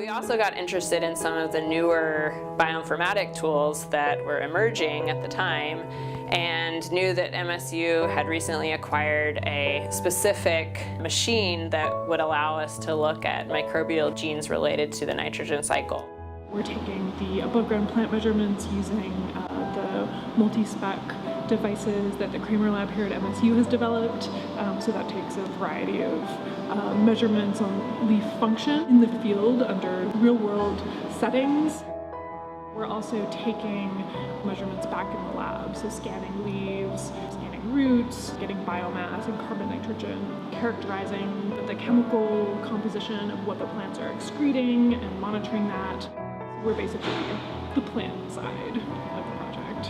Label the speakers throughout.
Speaker 1: We also got interested in some of the newer bioinformatic tools that were emerging at the time and knew that MSU had recently acquired a specific machine that would allow us to look at microbial genes related to the nitrogen cycle.
Speaker 2: We're taking the above-ground plant measurements using the multi-spec devices that the Kramer Lab here at MSU has developed. So that takes a variety of measurements on leaf function in the field under real-world settings. We're also taking measurements back in the lab, so scanning leaves, scanning roots, getting biomass and carbon nitrogen, characterizing the chemical composition of what the plants are excreting and monitoring that. So we're basically the plant side of the project.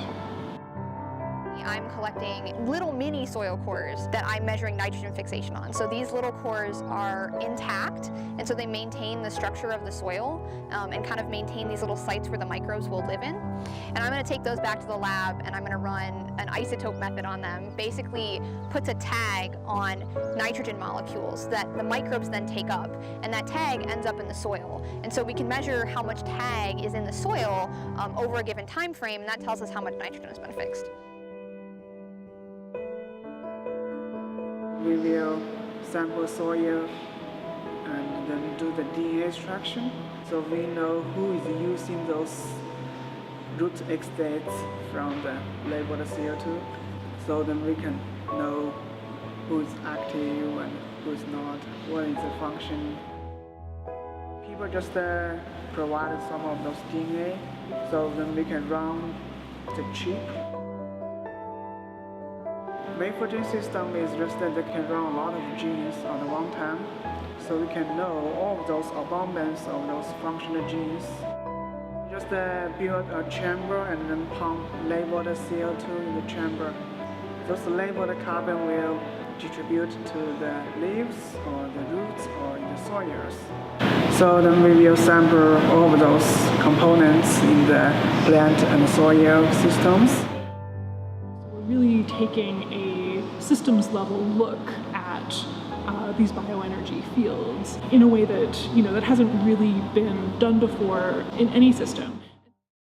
Speaker 3: I'm collecting little mini soil cores that I'm measuring nitrogen fixation on. So these little cores are intact, and so they maintain the structure of the soil and kind of maintain these little sites where the microbes will live in. And I'm going to take those back to the lab and I'm going to run an isotope method on them. Basically puts a tag on nitrogen molecules that the microbes then take up, and that tag ends up in the soil. And so we can measure how much tag is in the soil over a given time frame, and that tells us how much nitrogen has been fixed.
Speaker 4: We will sample soil and then do the DNA extraction, so we know who is using those root extracts from the labeled CO2, so then we can know who is active and who is not, what is the function. People just provide some of those DNA, so then we can run the chip. Maple-gene system is just that they can run a lot of genes at one time, so we can know all of those abundance of those functional genes. Just build a chamber and then pump labeled CO2 in the chamber. Those labeled carbon will distribute to the leaves or the roots or in the soils. So then we will sample all of those components in the plant and soil systems.
Speaker 2: We're really taking a systems level look at these bioenergy fields in a way that, that hasn't really been done before in any system.